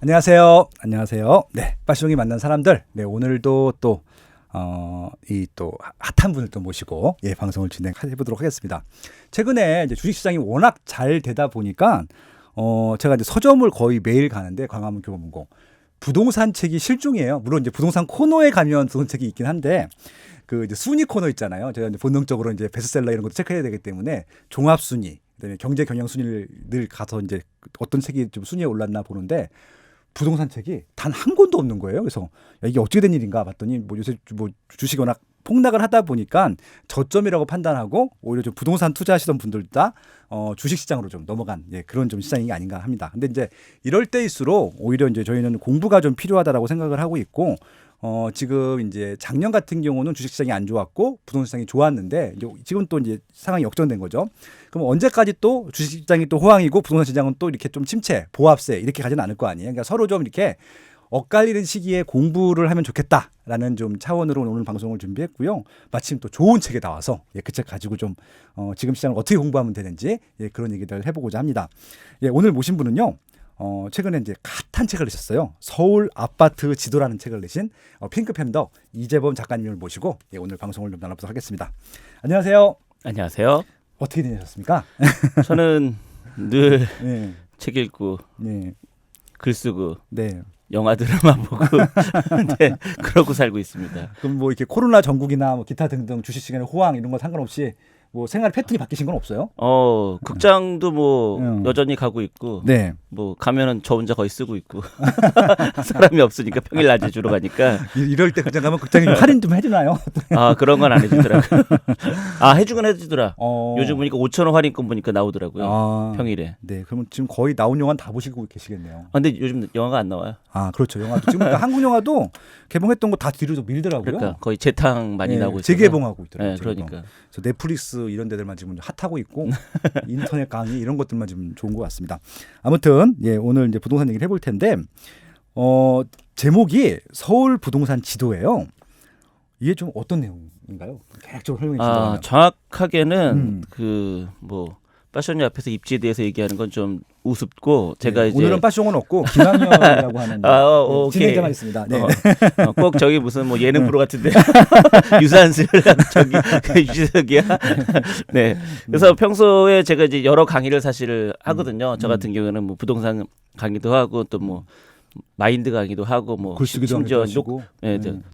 안녕하세요. 안녕하세요. 네, 빠시종이 만난 사람들. 네, 오늘도 또 핫한 분을 또 모시고 방송을 진행해 보도록 하겠습니다. 최근에 이제 주식시장이 워낙 잘 되다 보니까 제가 이제 서점을 거의 매일 가는데 광화문 교보문고 부동산 책이 실종이에요. 물론 이제 부동산 코너에 가면 부동산 책이 있긴 한데 그 이제 순위 코너 있잖아요. 제가 이제 본능적으로 이제 베스트셀러 이런 것도 체크해야 되기 때문에 종합 순위, 그다음에 경제 경영 순위를 늘 가서 이제 어떤 책이 좀 순위에 올랐나 보는데 부동산 책이 단 한 권도 없는 거예요. 그래서 야, 이게 어떻게 된 일인가 봤더니 뭐 요새 뭐 주식이 워낙 폭락을 하다 보니까 저점이라고 판단하고 오히려 좀 부동산 투자하시던 분들 다 주식 시장으로 좀 넘어간 그런 좀 시장이 아닌가 합니다. 근데 이제 이럴 때일수록 오히려 이제 저희는 공부가 좀 필요하다라고 생각을 하고 있고 지금 이제 작년 같은 경우는 주식 시장이 안 좋았고 부동산 시장이 좋았는데 이제 지금 또 이제 상황이 역전된 거죠. 그럼 언제까지 또 주식 시장이 또 호황이고 부동산 시장은 또 이렇게 좀 침체, 보합세 이렇게 가지는 않을 거 아니에요. 그러니까 서로 좀 이렇게 엇갈리는 시기에 공부를 하면 좋겠다라는 좀 차원으로 오늘 방송을 준비했고요. 마침 또 좋은 책이 나와서 그 책 가지고 좀 지금 시장을 어떻게 공부하면 되는지 그런 얘기들 해보고자 합니다. 오늘 모신 분은요. 최근에 이제 핫한 책을 내셨어요. 서울 아파트 지도라는 책을 내신 핑크팬더 이재범 작가님을 모시고 오늘 방송을 좀 나눠보도록 하겠습니다. 안녕하세요. 안녕하세요. 어떻게 지내셨습니까? 저는 늘 책 읽고 글 쓰고 영화 드라마 보고 그러고 살고 있습니다. 그럼 뭐 이렇게 코로나 전국이나 뭐 기타 등등 주식 시간의 호황 이런 거 상관없이 뭐 생활 패턴이 바뀌신 건 없어요? 극장도 뭐 여전히 가고 있고 뭐 가면은 저 혼자 거의 쓰고 있고 사람이 없으니까 평일 낮에 주로 가니까 이럴 때 극장 가면 극장이 할인 좀 해주나요? 그런 건 안 해주더라고요. 해주긴 해주더라. 요즘 보니까 5,000원 할인권 보니까 나오더라고요. 평일에. 네, 그러면 지금 거의 나온 영화는 다 보시고 계시겠네요. 근데 요즘 영화가 안 나와요. 그렇죠. 영화도 지금 그러니까 한국 영화도 개봉했던 거 다 뒤로 좀 밀더라고요. 그러니까 거의 재탕 많이 나오고 있어요. 재개봉하고 있더라고요. 그러니까. 그래서 넷플릭스 이런 데들만 지금 핫하고 있고 인터넷 강의 이런 것들만 지금 좋은 것 같습니다. 아무튼 오늘 이제 부동산 얘기를 해볼 텐데 제목이 서울 부동산 지도예요. 이게 좀 어떤 내용인가요? 계획적으로 설명해 주시면. 정확하게는 패션이 앞에서 입지에 대해서 얘기하는 건 좀 우습고 제가 이제 오늘은 빠숑은 없고 김학렬이라고 하는 진행자만 있습니다. 꼭 저기 무슨 뭐 예능 프로 같은데 유산슬 저기 유재석이야. 그래서 평소에 제가 이제 여러 강의를 사실 하거든요. 저 같은 경우는 뭐 부동산 강의도 하고 또 뭐 마인드 강의도 하고 뭐 심지어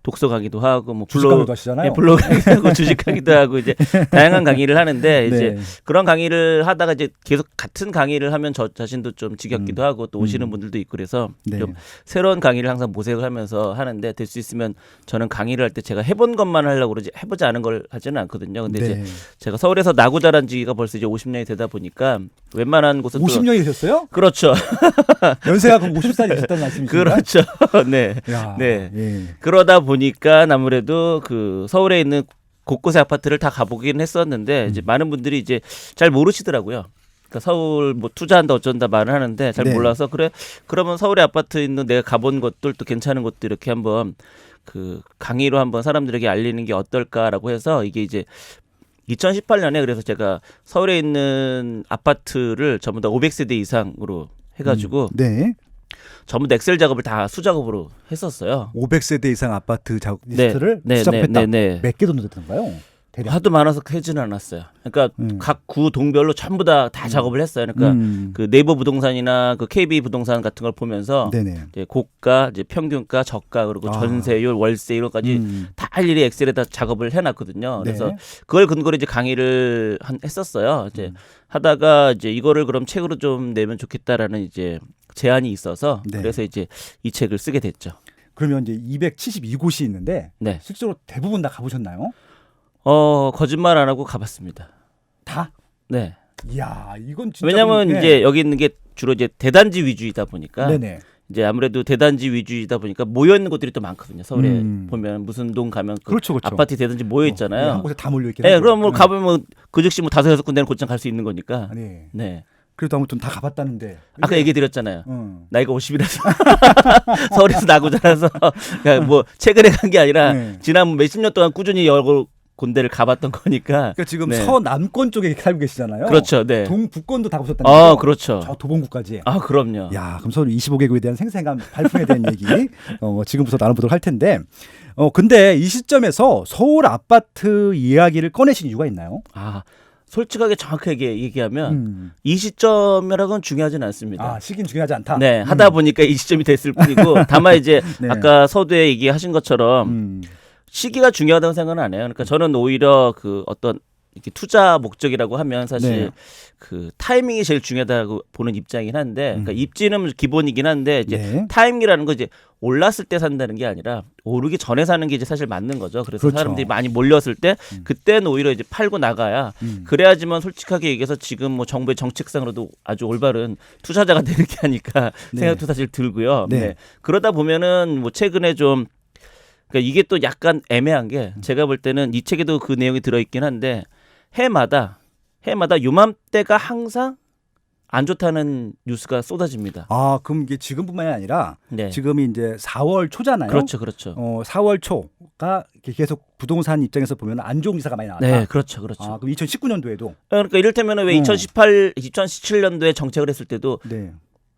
독서 강의도 하고 뭐 블로그 하시잖아요. 블로그 강의도 하고 주식 강의도 하고 이제 다양한 강의를 하는데 이제 그런 강의를 하다가 이제 계속 같은 강의를 하면 저 자신도 좀 지겹기도 하고 또 오시는 분들도 있고 그래서 좀 새로운 강의를 항상 모색을 하면서 하는데 될 수 있으면 저는 강의를 할 때 제가 해본 것만 하려고 그러지 해보지 않은 걸 하지는 않거든요. 근데 이제 제가 서울에서 나고 자란 지가 벌써 이제 50년이 되다 보니까 웬만한 곳은 50년이 되셨어요? 그렇죠. 연세가 그럼 50살이 되셨다는 말씀이신가요? 그렇죠. 그러다 보니까 아무래도 그 서울에 있는 곳곳의 아파트를 다 가보긴 했었는데 이제 많은 분들이 이제 잘 모르시더라고요. 그러니까 서울 뭐 투자한다 어쩐다 말을 하는데 잘 몰라서 그러면 서울에 아파트 있는 내가 가본 곳들도 괜찮은 곳도 이렇게 한번 그 강의로 한번 사람들에게 알리는 게 어떨까라고 해서 이게 이제 2018년에 그래서 제가 서울에 있는 아파트를 전부 다 500세대 이상으로 해가지고 전부 다 엑셀 작업을 다 수작업으로 했었어요. 500세대 이상 아파트 작업 리스트를 수작했다. 몇 개 정도 됐던가요? 하도 많아서 해지는 않았어요. 그러니까 각 구 동별로 전부 다 작업을 했어요. 그러니까 그 네이버 부동산이나 그 KB 부동산 같은 걸 보면서 이제 고가, 이제 평균가, 저가 그리고 전세율, 월세율까지 다 일일이 엑셀에다 작업을 해놨거든요. 그래서 그걸 근거로 이제 강의를 했었어요. 이제 하다가 이제 이거를 그럼 책으로 좀 내면 좋겠다라는 이제 제안이 있어서 그래서 이제 이 책을 쓰게 됐죠. 그러면 이제 272곳이 있는데 실제로 대부분 다 가보셨나요? 거짓말 안 하고 가봤습니다. 다? 네. 이야, 이건 진짜. 왜냐면 이제 여기 있는 게 주로 이제 대단지 위주이다 보니까. 이제 아무래도 대단지 위주이다 보니까 모여 있는 곳들이 또 많거든요. 서울에 보면 무슨 동 가면 그렇죠. 아파트 대단지 모여 있잖아요. 한 곳에 다 몰려 있긴 하죠. 그럼 뭐 가보면 그 즉시 뭐 5-6군데는 곧장 갈 수 있는 거니까. 그래도 아무튼 다 가봤다는데. 아까 얘기 드렸잖아요. 나이가 50이라서 서울에서 나고 자라서 그러니까 뭐 최근에 간 게 아니라 지난 몇십 년 동안 꾸준히 군대를 가봤던 거니까. 그러니까 지금 네. 서남권 쪽에 살고 계시잖아요. 그렇죠. 네. 동북권도 다 보셨다는 거죠. 그렇죠. 저 도봉구까지. 아, 그럼요. 야, 그럼 서울 25개국에 대한 생생한 발품에 대한 얘기 지금부터 나눠보도록 할 텐데, 근데 이 시점에서 서울 아파트 이야기를 꺼내신 이유가 있나요? 아, 솔직하게 정확하게 얘기하면 이 시점이라고는 중요하진 않습니다. 시기는 중요하지 않다. 네, 하다 보니까 이 시점이 됐을 뿐이고 다만 이제 네. 아까 서두에 얘기하신 것처럼 시기가 중요하다고 생각은 안 해요. 그러니까 저는 오히려 그 어떤 이렇게 투자 목적이라고 하면 사실 네. 그 타이밍이 제일 중요하다고 보는 입장이긴 한데, 그러니까 입지는 기본이긴 한데 이제 네. 타이밍이라는 거 이제 올랐을 때 산다는 게 아니라 오르기 전에 사는 게 이제 사실 맞는 거죠. 그래서 그렇죠. 사람들이 많이 몰렸을 때 그때는 오히려 이제 팔고 나가야 그래야지만 솔직하게 얘기해서 지금 뭐 정부의 정책상으로도 아주 올바른 투자자가 되는 게 아닐까 네. 생각도 사실 들고요. 네. 네. 그러다 보면은 뭐 최근에 좀 그러니까 이게 또 약간 애매한 게 제가 볼 때는 이 책에도 그 내용이 들어있긴 한데 해마다 요맘때가 항상 안 좋다는 뉴스가 쏟아집니다. 그럼 이게 지금뿐만이 아니라 네. 지금이 이제 4월 초잖아요. 그렇죠. 4월 초가 계속 부동산 입장에서 보면 안 좋은 기사가 많이 나왔다. 네, 그렇죠. 그럼 2019년도에도 그러니까 이를테면 왜 2017년도에 정책을 했을 때도 네.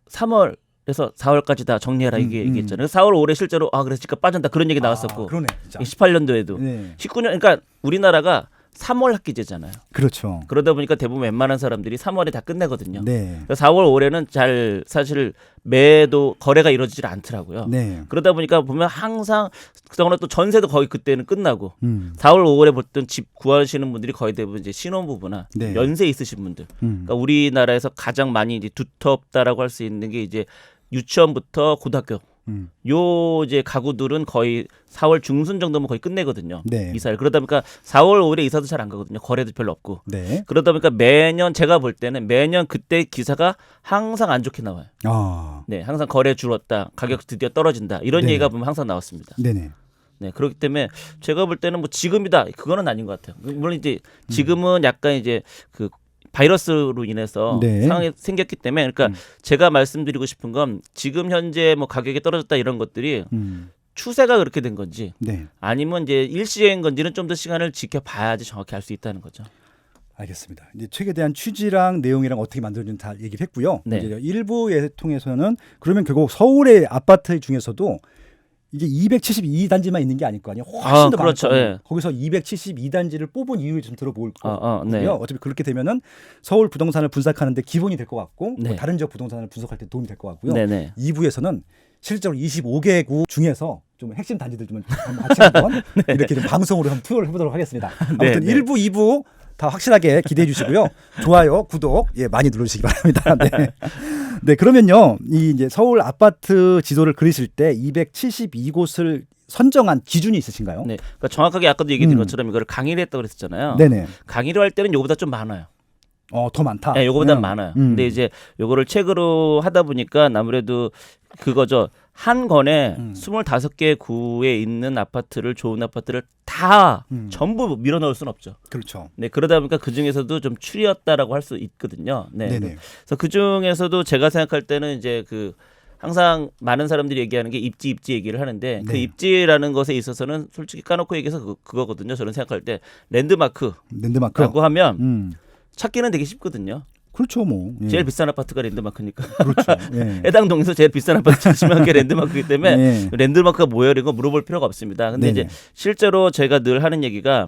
3월에서 4월까지 다 정리해라 이게 얘기했잖아요. 4월 올해 실제로 그래서 집값 빠진다 그런 얘기 나왔었고. 그러네, 진짜. 18년도에도 네. 19년 그러니까 우리나라가 3월 학기제잖아요. 그렇죠. 그러다 보니까 대부분 웬만한 사람들이 3월에 다 끝내거든요. 네. 4월 올해는 잘 사실 매도 거래가 이루어지질 않더라고요. 네. 그러다 보니까 보면 항상 그동안 또 전세도 거의 그때는 끝나고 4월 5월에 보던 집 구하시는 분들이 거의 대부분 이제 신혼부부나 네. 연세 있으신 분들. 그러니까 우리나라에서 가장 많이 이제 두텁다라고 할 수 있는 게 이제 유치원부터 고등학교. 요 이제 가구들은 거의 4월 중순 정도면 거의 끝내거든요. 네. 이사를. 그러다 보니까 4월 5월에 이사도 잘 안 가거든요. 거래도 별로 없고. 네. 그러다 보니까 매년 제가 볼 때는 매년 그때 기사가 항상 안 좋게 나와요. 네. 항상 거래 줄었다. 가격 드디어 떨어진다. 이런 네. 얘기가 보면 항상 나왔습니다. 네네. 네, 그렇기 때문에 제가 볼 때는 뭐 지금이다. 그거는 아닌 것 같아요. 물론 이제 지금은 약간 이제 그 바이러스로 인해서 네. 상황이 생겼기 때문에 그러니까 제가 말씀드리고 싶은 건 지금 현재 뭐 가격이 떨어졌다 이런 것들이 추세가 그렇게 된 건지 네. 아니면 이제 일시적인 건지는 좀 더 시간을 지켜봐야지 정확히 알 수 있다는 거죠. 알겠습니다. 이제 책에 대한 취지랑 내용이랑 어떻게 만들어진지 다 얘기를 했고요. 네. 이제 일부에 통해서는 그러면 결국 서울의 아파트 중에서도 이게 272단지만 있는 게 아닐 거 아니에요. 훨씬 더 그렇죠. 많거든요. 예. 거기서 272단지를 뽑은 이유를 좀 들어볼 거고요. 네. 어차피 그렇게 되면은 서울 부동산을 분석하는데 기본이 될 것 같고 네. 뭐 다른 지역 부동산을 분석할 때 도움이 될 것 같고요. 네네. 2부에서는 실제로 25개국 중에서 좀 핵심 단지들 좀 같이 한번 이렇게 좀 방송으로 한번 투어를 해보도록 하겠습니다. 아무튼 네. 1부, 2부 다 확실하게 기대해 주시고요. 좋아요, 구독 많이 눌러주시기 바랍니다. 네. 네, 그러면요, 이 이제 서울 아파트 지도를 그리실 때 272곳을 선정한 기준이 있으신가요? 네. 그러니까 정확하게 아까도 얘기 드린 것처럼 이거를 강의를 했다고 그랬었잖아요. 네네. 강의를 할 때는 요거보다 좀 많아요. 더 많다. 네, 요거보다 많아요. 근데 이제 요거를 책으로 하다 보니까 아무래도 그거죠. 한 권에 25개 구에 있는 아파트를 좋은 아파트를 다 전부 밀어넣을 수는 없죠. 그렇죠. 네, 그러다 보니까 그 중에서도 좀 추렸다라고 할 수 있거든요. 네. 네네. 그래서 그 중에서도 제가 생각할 때는 이제 그 항상 많은 사람들이 얘기하는 게 입지 얘기를 하는데 그 네. 입지라는 것에 있어서는 솔직히 까놓고 얘기해서 그거거든요. 저는 생각할 때 랜드마크라고 랜드마크. 하면 찾기는 되게 쉽거든요. 그렇죠, 뭐. 예. 제일 비싼 아파트가 랜드마크니까. 그렇죠. 예. 해당 동에서 제일 비싼 아파트 찾으면 그게 랜드마크이기 때문에 예. 랜드마크가 뭐예요? 이런 거 물어볼 필요가 없습니다. 근데 네네. 이제 실제로 제가 늘 하는 얘기가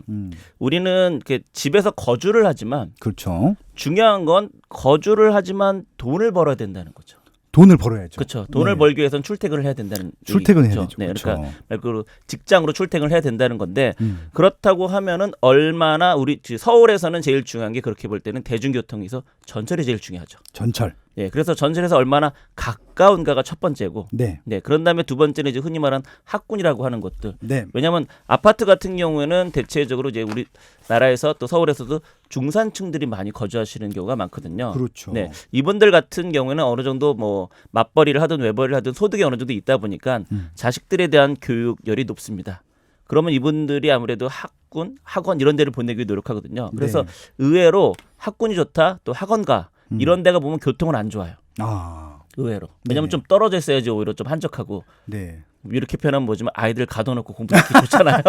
우리는 그 집에서 거주를 하지만 그렇죠. 중요한 건 거주를 하지만 돈을 벌어야 된다는 거죠. 돈을 벌어야죠. 그렇죠. 돈을 네. 벌기 위해서는 출퇴근을 해야 된다는 출퇴근해야 얘기죠. 되죠. 네, 그렇죠. 그러니까 말 그대로 직장으로 출퇴근을 해야 된다는 건데 그렇다고 하면은 얼마나 우리 서울에서는 제일 중요한 게 그렇게 볼 때는 대중교통에서 전철이 제일 중요하죠. 전철. 예, 그래서 전철에서 얼마나 가까운가가 첫 번째고, 네. 네, 그런 다음에 두 번째는 이제 흔히 말하는 학군이라고 하는 것들. 네. 왜냐하면 아파트 같은 경우에는 대체적으로 이제 우리 나라에서 또 서울에서도 중산층들이 많이 거주하시는 경우가 많거든요. 그렇죠. 네, 이분들 같은 경우에는 어느 정도 뭐 맞벌이를 하든 외벌이를 하든 소득이 어느 정도 있다 보니까 자식들에 대한 교육열이 높습니다. 그러면 이분들이 아무래도 학군, 학원 이런 데를 보내기 위해 노력하거든요. 그래서 네. 의외로 학군이 좋다, 또 학원가 이런 데가 보면 교통은 안 좋아요. 아. 의외로. 왜냐하면 네. 좀 떨어져 있어야지 오히려 좀 한적하고. 네. 이렇게 표현하면 뭐지만 아이들 가둬놓고 공부하기 좋잖아요.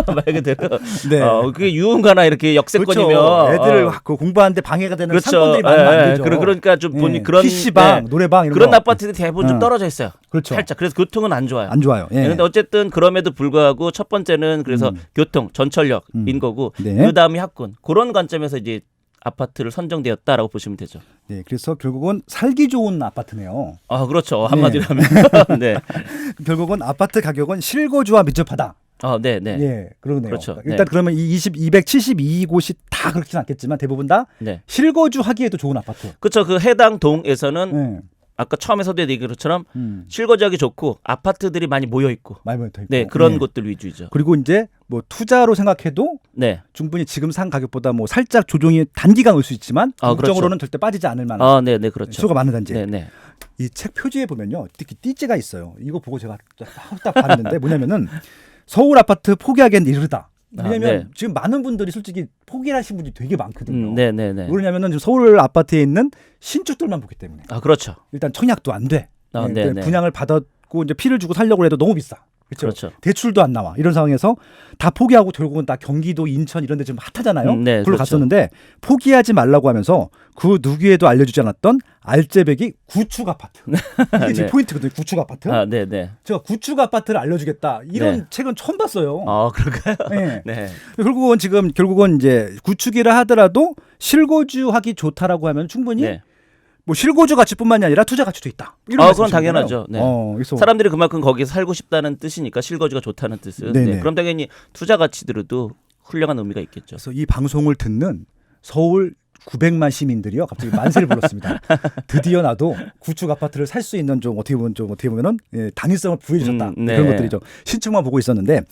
말 그대로. 네. 그게 유흥가나 이렇게 역세권이면 그렇죠. 애들 그 공부하는데 방해가 되는 그렇죠. 상권들이 많으면 안 되죠. 그러니까 좀 본인 그런 PC방, 노래방 이런 그런 거. 아파트들이 대부분 좀 떨어져 있어요. 그렇죠. 살짝. 그래서 교통은 안 좋아요. 안 좋아요. 예. 그런데 어쨌든 그럼에도 불구하고 첫 번째는 그래서 교통, 전철역인 거고 네. 그 다음이 학군. 그런 관점에서 이제 아파트를 선정되었다라고 보시면 되죠. 네, 그래서 결국은 살기 좋은 아파트네요. 아 그렇죠. 한마디로 하면. 네. 결국은 아파트 가격은 실거주와 밀접하다. 네. 예, 그러네요. 그렇죠. 일단 그러면 이 272곳이 다 그렇지는 않겠지만 대부분 다 네. 실거주하기에도 좋은 아파트. 그렇죠. 그 해당 동에서는 네. 아까 처음에서도 얘기한 것처럼 실거주하기 좋고 아파트들이 많이 모여 있고. 많이 모여 있고. 네, 그런 네. 곳들 위주죠. 그리고 이제 뭐 투자로 생각해도 네. 충분히 지금 상 가격보다 뭐 살짝 조정이 단기간 올 수 있지만 국정으로는 그렇죠. 절대 빠지지 않을 만한 네, 그렇죠. 수가 많은 단지. 네. 이 책 표지에 보면요, 특히 띠지가 있어요. 이거 보고 제가 딱 봤는데 뭐냐면은 서울 아파트 포기하기엔 이르다. 왜냐면 네. 지금 많은 분들이 솔직히 포기를 하신 분들이 되게 많거든요. 네. 왜 그러냐면은 지금 서울 아파트에 있는 신축들만 보기 때문에. 그렇죠. 일단 청약도 안 돼. 네. 분양을 받았고 이제 피를 주고 살려고 해도 너무 비싸. 그렇죠. 대출도 안 나와. 이런 상황에서 다 포기하고 결국은 다 경기도, 인천 이런 데 지금 핫하잖아요. 네, 그걸 그렇죠. 갔었는데 포기하지 말라고 하면서 그 누구에도 알려주지 않았던 알짜배기 구축 아파트. 이게 지금 네. 포인트거든요. 구축 아파트. 네. 제가 구축 아파트를 알려주겠다. 이런 네. 책은 처음 봤어요. 그럴까요? 네. 네. 결국은 이제 구축이라 하더라도 실거주하기 좋다라고 하면 충분히 네. 뭐 실거주 가치뿐만이 아니라 투자 가치도 있다. 이런 그건 말씀이시잖아요. 당연하죠. 네. 그래서 사람들이 그만큼 거기서 살고 싶다는 뜻이니까 실거주가 좋다는 뜻은. 네네. 네. 그럼 당연히 투자 가치들도 훌륭한 의미가 있겠죠. 그래서 이 방송을 듣는 서울 900만 시민들이요 갑자기 만세를 불렀습니다. 드디어 나도 구축 아파트를 살 수 있는 좀 어떻게 보면은 당위성을 부여주셨다. 네. 그런 것들이죠. 신축만 보고 있었는데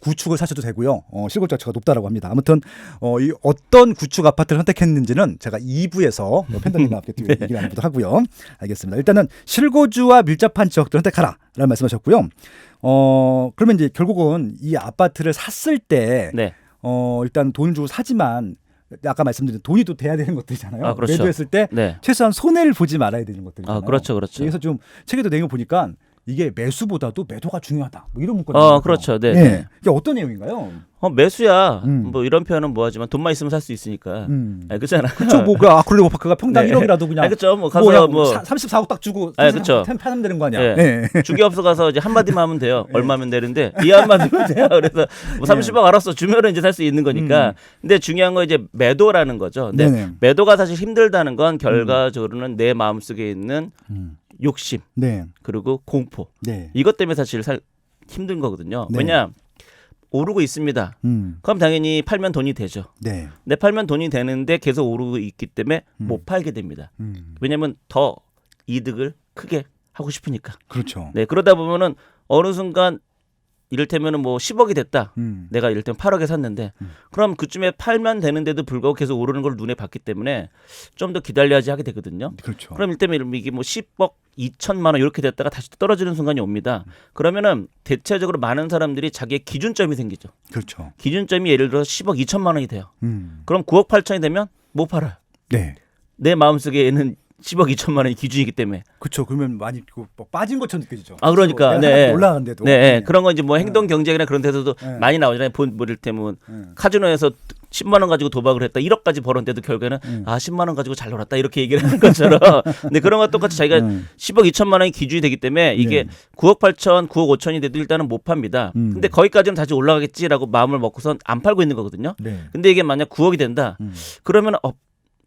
구축을 사셔도 되고요. 실거주 가치가 높다라고 합니다. 아무튼 이 어떤 구축 아파트를 선택했는지는 제가 2부에서 팬더님과 함께 또 얘기를 나눠보도록 하고요. 알겠습니다. 일단은 실거주와 밀접한 지역들을 선택하라라는 말씀하셨고요. 그러면 이제 결국은 이 아파트를 샀을 때 네. 일단 돈을 주고 사지만 아까 말씀드린 돈이 또 돼야 되는 것들이잖아요. 그렇죠. 매도했을 때 네. 최소한 손해를 보지 말아야 되는 것들이잖아요. 그렇죠. 그래서 좀 책에도 내용 보니까 이게 매수보다도 매도가 중요하다. 뭐 이런 문구가 그렇죠. 네. 네. 이게 어떤 내용인가요? 매수야. 뭐 이런 표현은 뭐하지만 돈만 있으면 살 수 있으니까. 그렇잖아. 그렇죠. 뭐 그 아크릴리오파크가 평당 네. 1억이라도 그냥. 그렇죠. 뭐 가서 뭐 34억 딱 주고 그렇죠. 파면 되는 거 아니야. 네. 주기업소 가서 이제 한마디만 하면 돼요. 얼마면 되는데 이 한마디면 돼요. 그래서 뭐 30억 알았어 주면은 이제 살 수 있는 거니까. 근데 중요한 건 이제 매도라는 거죠. 근데 네네. 매도가 사실 힘들다는 건 결과적으로는 내 마음속에 있는 욕심 네. 그리고 공포 네. 이것 때문에 사실 힘든 거거든요. 네. 왜냐 오르고 있습니다. 그럼 당연히 팔면 돈이 되죠. 네. 근데 팔면 돈이 되는데 계속 오르고 있기 때문에 못 팔게 됩니다. 왜냐하면 더 이득을 크게 하고 싶으니까. 그렇죠. 네, 그러다 보면은 어느 순간 이를테면은 뭐 10억이 됐다. 내가 이를테면 8억에 샀는데 그럼 그쯤에 팔면 되는데도 불구하고 계속 오르는 걸 눈에 봤기 때문에 좀 더 기다려야지 하게 되거든요. 그렇죠. 그럼 이를테면 이게 뭐 10억 2천만 원 이렇게 됐다가 다시 또 떨어지는 순간이 옵니다. 그러면은 대체적으로 많은 사람들이 자기의 기준점이 생기죠. 그렇죠. 기준점이 예를 들어 10억 2천만 원이 돼요. 그럼 9억 8천이 되면 못 팔아요. 네. 내 마음속에는 10억 2천만 원이 기준이기 때문에. 그렇죠. 그러면 많이 뭐 빠진 것처럼 느껴지죠. 그러니까. 네. 올라가는데도. 네. 그런 건 이제 뭐 행동 경제학이나 그런 데서도 많이 나오잖아요. 뭐 이를테면 카지노에서 10만 원 가지고 도박을 했다. 1억까지 벌었는데도 결국에는 10만 원 가지고 잘 놀았다. 이렇게 얘기를 하는 것처럼. 근데 그런 것 똑같이 자기가 10억 2천만 원이 기준이 되기 때문에 이게 9억 8천, 9억 5천이 돼도 일단은 못 팝니다. 근데 거기까지는 다시 올라가겠지라고 마음을 먹고선 안 팔고 있는 거거든요. 네. 근데 이게 만약 9억이 된다. 그러면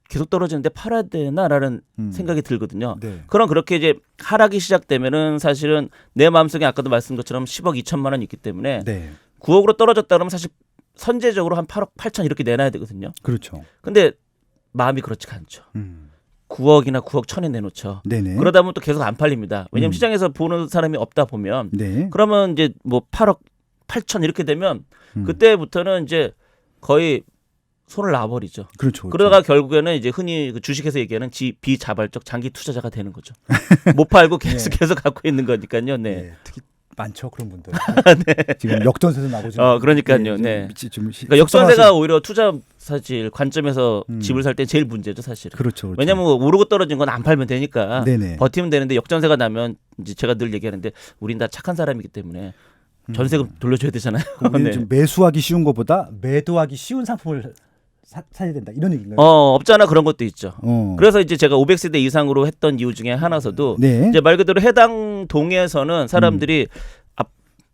계속 떨어지는데 팔아야 되나라는 생각이 들거든요. 네. 그럼 그렇게 이제 하락이 시작되면은 사실은 내 마음속에 아까도 말씀드린 것처럼 10억 2천만 원이 있기 때문에 네. 9억으로 떨어졌다 그러면 사실 선제적으로 한 8억 8천 이렇게 내놔야 되거든요. 그렇죠. 근데 마음이 그렇지가 않죠. 9억이나 9억 천에 내놓죠. 네네. 그러다 보면 또 계속 안 팔립니다. 왜냐하면 시장에서 보는 사람이 없다 보면 네. 그러면 이제 뭐 8억 8천 이렇게 되면 그때부터는 이제 거의 손을 놔버리죠. 그렇죠. 그러다가 결국에는 이제 흔히 그 주식에서 얘기하는 비자발적 장기 투자자가 되는 거죠. 못 팔고 계속 갖고 있는 거니까요. 네. 특히 많죠 그런 분들. 지금 역전세도 나고 지금. 그러니까요. 좀 네. 좀 그러니까 역전세가 오히려 투자 사실 관점에서 음. 집을 살 때 제일 문제죠, 사실은. 그렇죠. 그렇죠. 왜냐면 뭐 오르고 떨어진 건 안 팔면 되니까 네네. 버티면 되는데 역전세가 나면 이제 제가 늘 얘기하는데 우린 다 착한 사람이기 때문에 전세금 돌려줘야 되잖아요. 우리는 네. 좀 매수하기 쉬운 것보다 매도하기 쉬운 상품을 사야 된다 이런 얘기인가요? 없잖아 그런 것도 있죠. 어. 그래서 이제 제가 500세대 이상으로 했던 이유 중에 하나서도 네. 이제 말 그대로 해당 동에서는 사람들이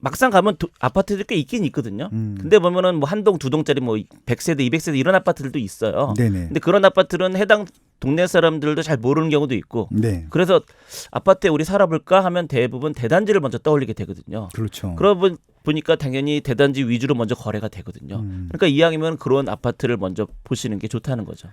막상 가면 아파트들이 꽤 있긴 있거든요. 근데 보면은 뭐 한 동, 두 동짜리 뭐 100세대, 200세대 이런 아파트들도 있어요. 네네. 근데 그런 아파트는 해당 동네 사람들도 잘 모르는 경우도 있고. 네. 그래서 아파트에 우리 살아볼까 하면 대부분 대단지를 먼저 떠올리게 되거든요. 그렇죠. 그러고 보니까 당연히 대단지 위주로 먼저 거래가 되거든요. 그러니까 이왕이면 그런 아파트를 먼저 보시는 게 좋다는 거죠.